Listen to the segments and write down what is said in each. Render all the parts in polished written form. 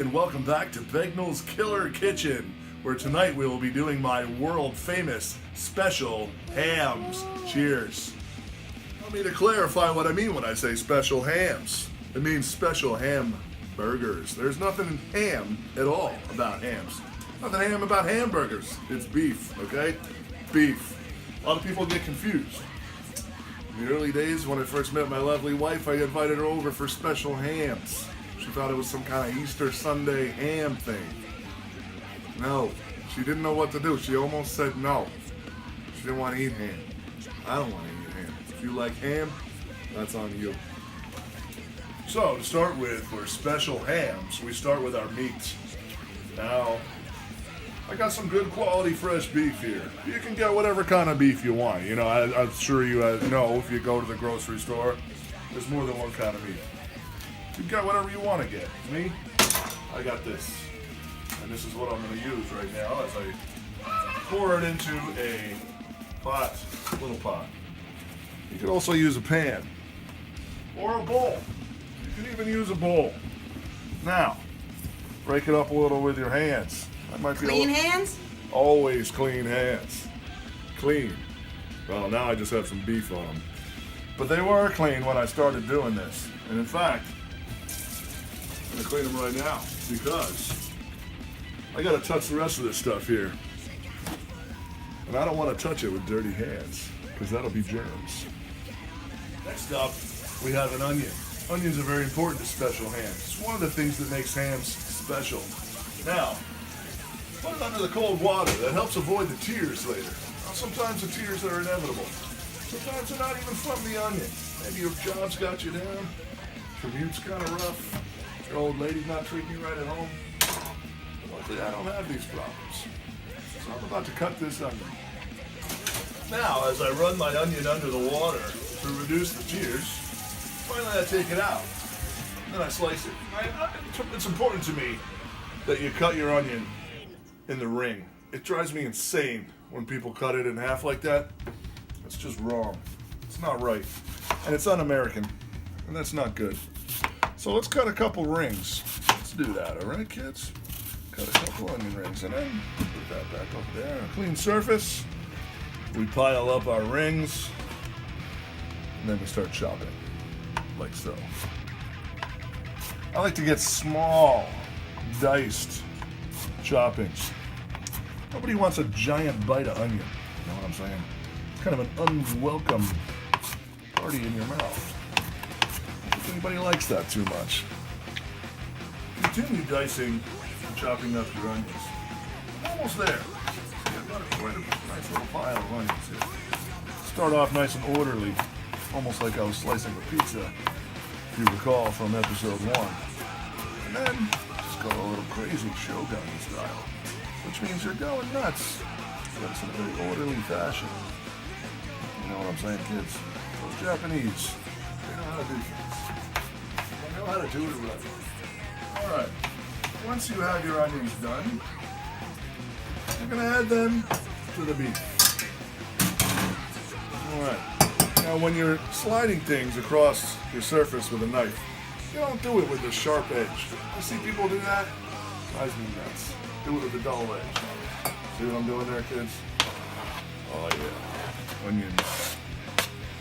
and welcome back to Begnal's Killer Kitchen, where tonight we will be doing my world-famous special hams. Cheers. Allow me to clarify what I mean when I say special hams. It means special ham burgers. There's nothing ham at all about hams. Nothing ham about hamburgers. It's beef, okay? Beef. A lot of people get confused. In the early days when I first met my lovely wife, I invited her over for special hams. She thought it was some kind of Easter Sunday ham thing. No, she didn't know what to do. She almost said no. She didn't want to eat ham. I don't want to eat ham. If you like ham, that's on you. So, to start with, for special hams, we start with our meats. Now, I got some good quality fresh beef here. You can get whatever kind of beef you want. You know, I'm sure you know if you go to the grocery store, there's more than one kind of beef. You got whatever you want to get. Me, I got this. And this is what I'm going to use right now as I pour it into a pot, little pot. You could also use a pan or a bowl. You can even use a bowl. Now, break it up a little with your hands. That might be clean hands? Always clean hands. Clean. Well, now I just have some beef on them. But they were clean when I started doing this. And in fact, I'm going to clean them right now because I got to touch the rest of this stuff here. And I don't want to touch it with dirty hands because that'll be germs. Next up, we have an onion. Onions are very important to special hams. It's one of the things that makes hams special. Now, put it under the cold water. That helps avoid the tears later. Now, sometimes the tears are inevitable. Sometimes they're not even from the onion. Maybe your job's got you down. Commute's kind of rough. Your old lady's not treating you right at home. Luckily, I don't have these problems. So I'm about to cut this onion. Now, as I run my onion under the water to reduce the tears, finally I take it out. Then I slice it. It's important to me that you cut your onion in the ring. It drives me insane when people cut it in half like that. It's just wrong. It's not right. And it's un-American. And that's not good. So let's cut a couple rings. Let's do that, all right, kids? Cut a couple onion rings and then put that back up there. A clean surface. We pile up our rings. And then we start chopping. Like so. I like to get small, diced choppings. Nobody wants a giant bite of onion. You know what I'm saying? It's kind of an unwelcome party in your mouth. I don't think anybody likes that too much. Continue dicing and chopping up your onions. Almost there. I've got quite a nice little pile of onions here. Start off nice and orderly, almost like I was slicing a pizza, if you recall from episode 1. And then just go a little crazy shogun style, which means you're going nuts, but it's in a very orderly fashion. You know what I'm saying, kids? Those Japanese, they know how to do things. They know how to do it right. Alright, once you have your onions done, you're going to add them to the beef. Alright, now when you're sliding things across your surface with a knife, you don't do it with the sharp edge. I see people do that. Drives me nuts. Do it with the dull edge. See what I'm doing there, kids? Oh yeah. Onions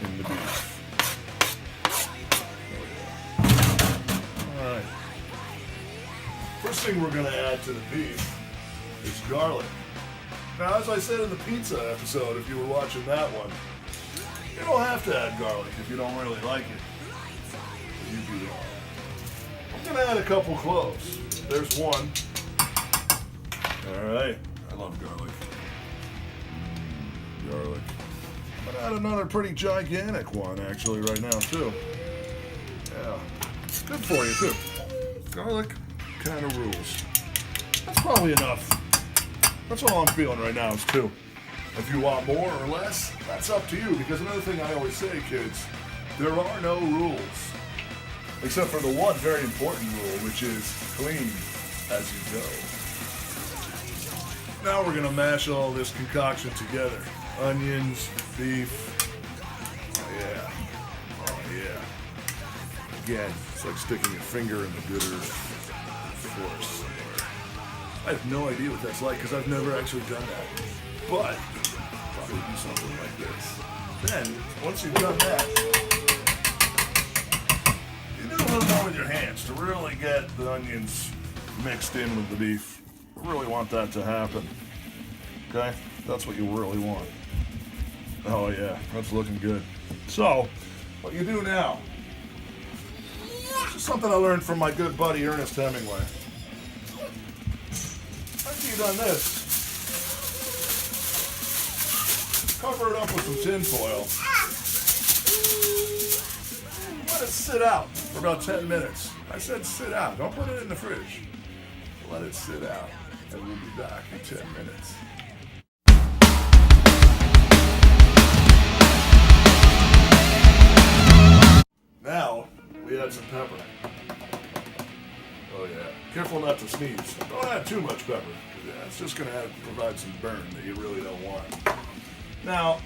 in the beef. Alright. First thing we're going to add to the beef is garlic. Now, as I said in the pizza episode, if you were watching that one, you don't have to add garlic if you don't really like it. You'd be wrong. I'm going to add a couple cloves. There's one. Alright. I love garlic. Garlic. I'm going to add another pretty gigantic one, actually, right now, too. Yeah. It's good for you, too. Garlic kind of rules. That's probably enough. That's all I'm feeling right now is 2. If you want more or less, that's up to you. Because another thing I always say, kids, there are no rules. Except for the one very important rule, which is clean as you go. Now we're going to mash all this concoction together. Onions, beef. Oh yeah. Oh yeah. Again, it's like sticking your finger in the good earth. force. I have no idea what that's like because I've never actually done that. But probably do something like this. Then, once you've done that, you do a little more with your hands to really get the onions mixed in with the beef. You really want that to happen. Okay? That's what you really want. Oh yeah, that's looking good. So, what you do now, this is something I learned from my good buddy Ernest Hemingway. After you've done this, cover it up with some tin foil. Let it sit out for about 10 minutes. I said sit out, don't put it in the fridge. Let it sit out, and we'll be back in 10 minutes. Now, we add some pepper. Oh yeah, careful not to sneeze. Don't add too much pepper, because it's just going to provide some burn that you really don't want. Now,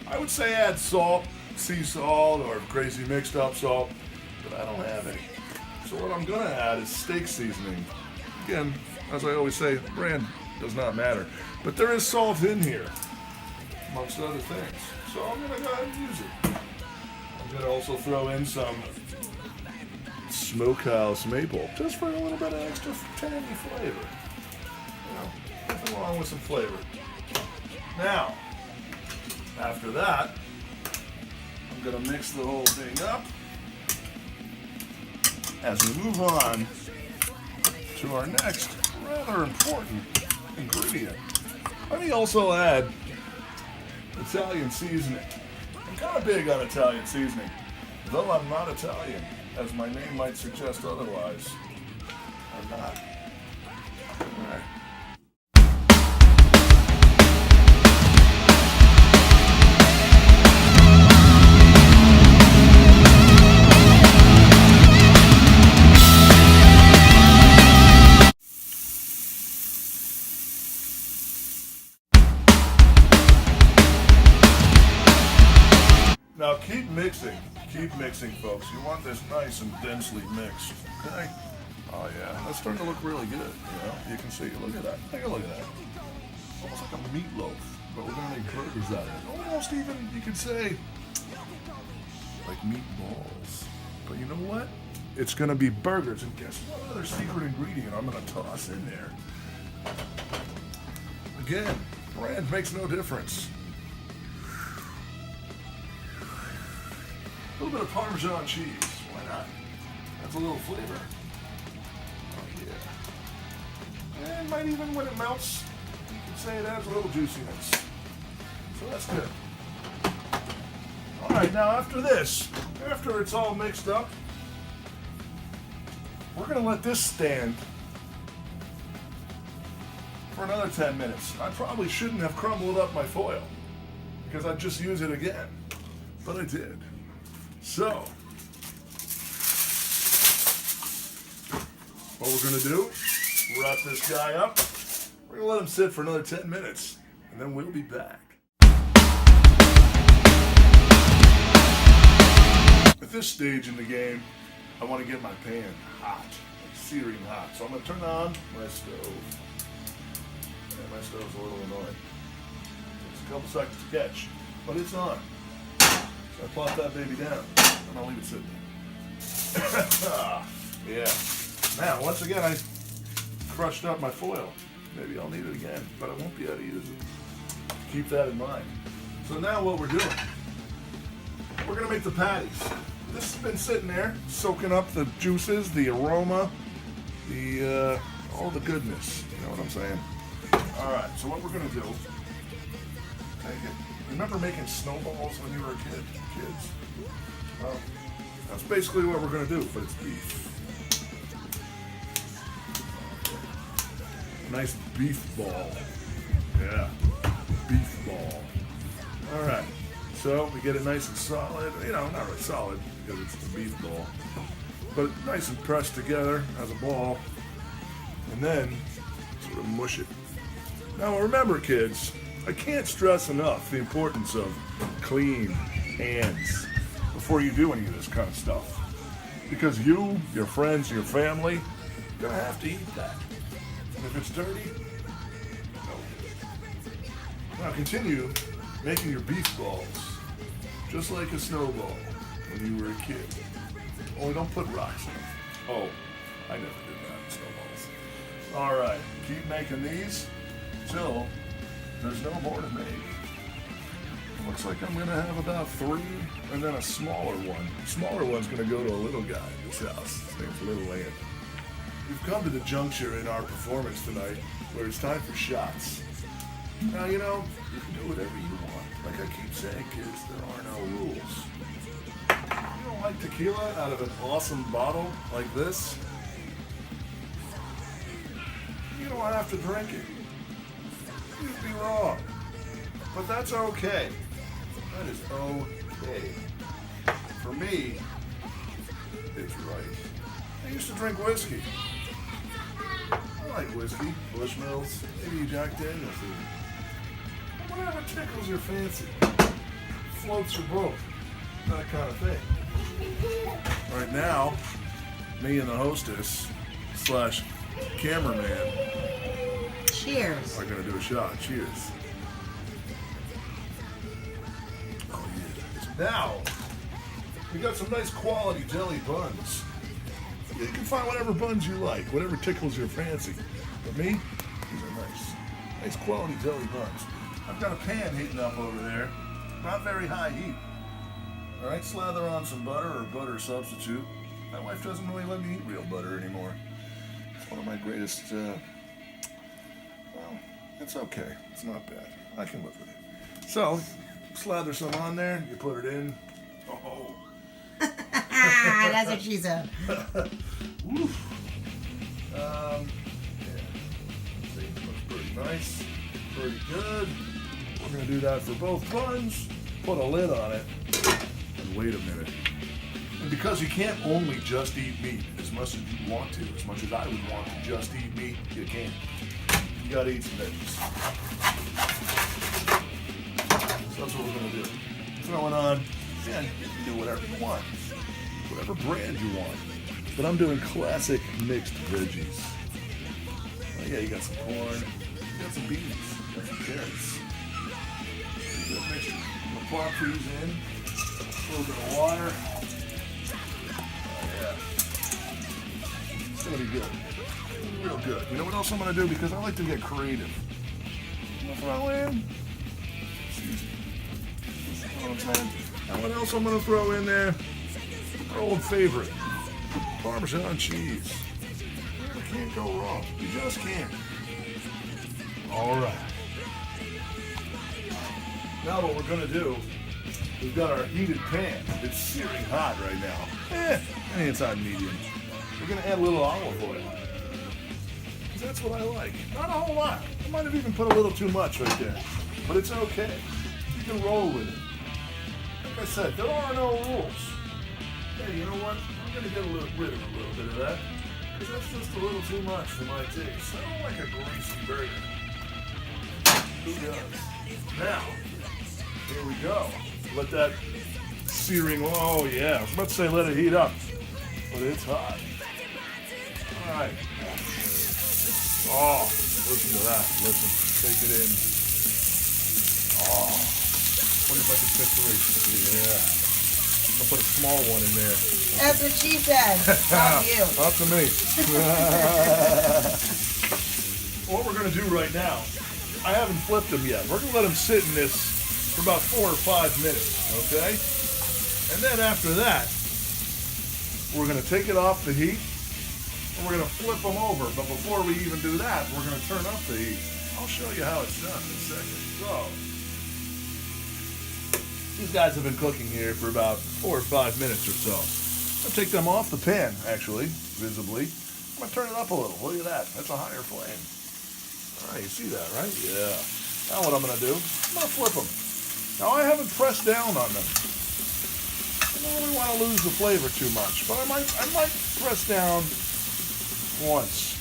I would say add salt, sea salt, or crazy mixed up salt, but I don't have any. So what I'm going to add is steak seasoning. Again, as I always say, the brand does not matter. But there is salt in here, amongst other things. So I'm going to go ahead and use it. I'm going to also throw in some smokehouse maple, just for a little bit of extra tangy flavor. You know, nothing wrong with some flavor. Now, after that, I'm going to mix the whole thing up as we move on to our next rather important ingredient. Let me also add Italian seasoning. I'm kind of big on Italian seasoning, though I'm not Italian, as my name might suggest otherwise. I'm not. All right. Now keep mixing, folks. You want this nice and densely mixed, okay? Oh yeah, that's starting to look really good, you know? You can see, look at that, take a look at that. Almost like a meatloaf, but we're gonna make burgers out of it. Almost even, you could say, like meatballs. But you know what? It's gonna be burgers, and guess what other secret ingredient I'm gonna toss in there? Again, brand makes no difference. A little bit of Parmesan cheese, why not? That's a little flavor. Oh yeah. And might even, when it melts, you can say it adds a little juiciness. So that's good. Alright, now after this, after it's all mixed up, we're going to let this stand for another 10 minutes. I probably shouldn't have crumbled up my foil, because I'd just use it again. But I did. So, what we're going to do, wrap this guy up. We're going to let him sit for another 10 minutes, and then we'll be back. At this stage in the game, I want to get my pan hot, like searing hot. So I'm going to turn on my stove. Yeah, my stove's a little annoying. Takes a couple seconds to catch, but it's on. So I plop that baby down, and I'll leave it sitting there. Yeah. Now, once again, I crushed up my foil. Maybe I'll need it again, but I won't be able to use it. Keep that in mind. So now what we're doing, we're going to make the patties. This has been sitting there, soaking up the juices, the aroma, the all the goodness. You know what I'm saying? All right, so what we're going to do, take it. Remember making snowballs when you were a kid, kids? Well, that's basically what we're going to do, but it's beef. Nice beef ball. Yeah, beef ball. All right, so we get it nice and solid. You know, not really solid because it's the beef ball, but nice and pressed together as a ball, and then sort of mush it. Now remember, kids, I can't stress enough the importance of clean hands before you do any of this kind of stuff. Because you, your friends, your family, You're gonna have to eat that. And if it's dirty, no. Now continue making your beef balls just like a snowball when you were a kid. Only don't put rocks in them. Oh, I never did that in snowballs. All right, keep making these till there's no more to make. Looks like I'm gonna have about 3 and then a smaller one. The smaller one's gonna go to a little guy in this house. His name's Little Ant. We've come to the juncture in our performance tonight where it's time for shots. Now, you know, you can do whatever you want. Like I keep saying, kids, there are no rules. You don't like tequila out of an awesome bottle like this? You don't have to drink it. You'd be wrong. But that's okay. That is okay. For me, it's right. I used to drink whiskey. I like whiskey, Bushmills, maybe Jack Daniels even. Whatever tickles your fancy. Floats your boat. That kind of thing. Right now, me and the hostess / cameraman Cheers. are going to do a shot. Cheers. Oh yeah. Now, we got some nice quality jelly buns. You can find whatever buns you like, whatever tickles your fancy. But me, these are nice. Nice quality jelly buns. I've got a pan heating up over there. Not very high heat. All right, slather on some butter or butter substitute. My wife doesn't really let me eat real butter anymore. It's one of my greatest, well, it's okay. It's not bad. I can live with it. So, slather some on there. You put it in. Oh. That's what she said. Woof. Yeah. See, looks pretty nice. Pretty good. We're going to do that for both buns. Put a lid on it. And wait a minute. And because you can't only just eat meat as much as you want to, as much as I would want to just eat meat, you can't. You got to eat some veggies. So that's what we're going to do. Throwing on, yeah, you can do whatever you want. Whatever brand you want. But I'm doing classic mixed veggies. Oh yeah, you got some corn, you got some beans, you got some carrots. Pretty good mixture. I'm gonna plop these in. A little bit of water. Oh yeah. It's gonna be good. Real good. You know what else I'm gonna do? Because I like to get creative. I'm gonna throw in. Excuse me. You know what I'm saying? And what else I'm gonna throw in there? Our old favorite, Parmesan cheese. You can't go wrong. You just can't. All right. Now what we're gonna do, we've got our heated pan. It's searing hot right now. I think it's on medium. We're gonna add a little olive oil. Because that's what I like. Not a whole lot. I might have even put a little too much right there. But it's okay. You can roll with it. Like I said, there are no rules. Hey, you know what? I'm going to get rid of a little bit of that. Because that's just a little too much for my taste. I don't like a greasy burger. Who does? Now, here we go. Let that searing, oh yeah. I was about to say let it heat up. But it's hot. All right. Oh, listen to that. Listen. Take it in. Oh. Wonder if I can fit 3. Yeah. I'll put a small one in there. That's what she said. Not you. Up to me. What we're going to do right now, I haven't flipped them yet. We're going to let them sit in this for about 4 or 5 minutes, okay? And then after that, we're going to take it off the heat, and we're going to flip them over. But before we even do that, we're going to turn up the heat. I'll show you how it's done in a second. So, these guys have been cooking here for about 4 or 5 minutes or so. I'm going to take them off the pan, actually, visibly. I'm going to turn it up a little. Look at that. That's a higher flame. All right, you see that, right? Yeah. Now what I'm going to do, I'm going to flip them. Now, I haven't pressed down on them. I don't really want to lose the flavor too much, but I might press down once.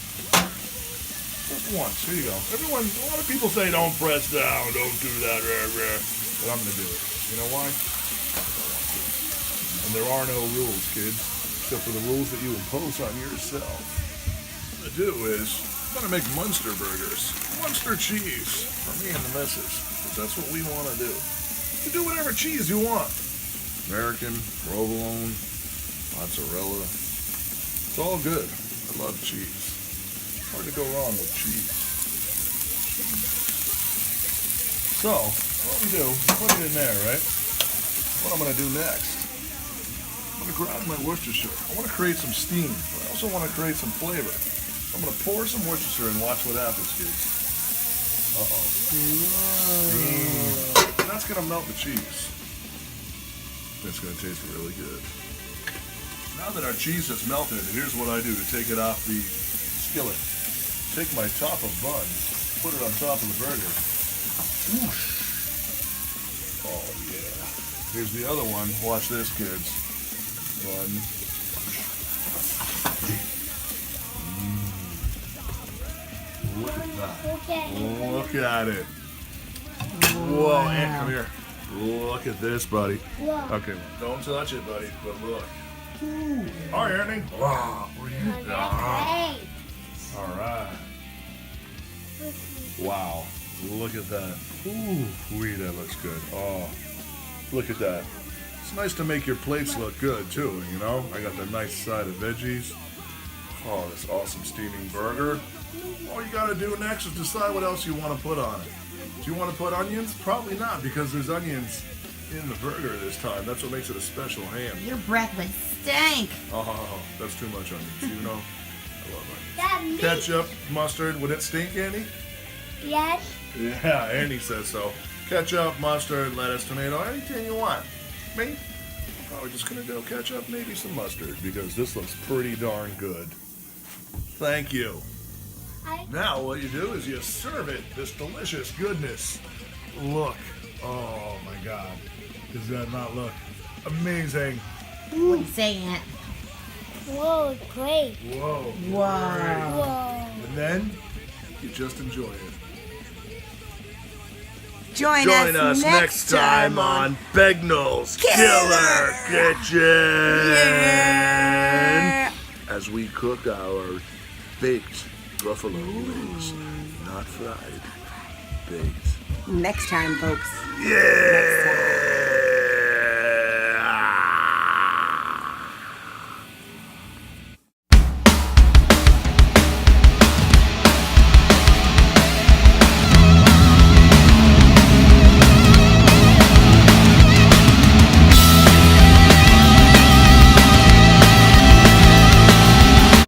Just once. Here you go. Everyone, a lot of people say don't press down, don't do that, but I'm going to do it. You know why? And there are no rules, kids, except for the rules that you impose on yourself. I'm gonna do is I'm gonna make Munster burgers. Munster cheese for me and the missus. 'Cause that's what we want to do. You do whatever cheese you want. American, provolone, mozzarella. It's all good. I love cheese. Hard to go wrong with cheese. So, what we do, put it in there, right? What I'm gonna do next, I'm gonna grab my Worcestershire. I wanna create some steam, but I also wanna create some flavor. I'm gonna pour some Worcestershire and watch what happens, kids. Uh-oh. Steam. And that's gonna melt the cheese. It's gonna taste really good. Now that our cheese has melted, here's what I do to take it off the skillet. Take my top of bun, put it on top of the burger. Whoosh. Oh yeah. Here's the other one. Watch this, kids. Bun. Look at that. Look at it. Whoa, Aunt, come here. Look at this, buddy. Okay, don't touch it, buddy, but look. All right, Ernie. Wow. All right. Wow. Look at that. Ooh, that looks good. Oh, look at that. It's nice to make your plates look good, too, you know? I got the nice side of veggies. Oh, this awesome steaming burger. All you got to do next is decide what else you want to put on it. Do you want to put onions? Probably not, because there's onions in the burger this time. That's what makes it a special ham. Your breath would stink. Oh, that's too much onions. You know, I love onions. Ketchup, mustard. Would it stink, Andy? Yes. Yeah, Andy says so. Ketchup, mustard, lettuce, tomato, anything you want. Me? I'm probably just going to go ketchup, maybe some mustard, because this looks pretty darn good. Thank you. Now what you do is you serve it, this delicious goodness. Look. Oh my God. Does that not look amazing? What are you saying? Whoa, great. Whoa. Wow. Whoa. And then you just enjoy it. Join us next time on Begnal's Killer Kitchen. Yeah. As we cook our baked buffalo wings, not fried, baked. Next time, folks. Yeah.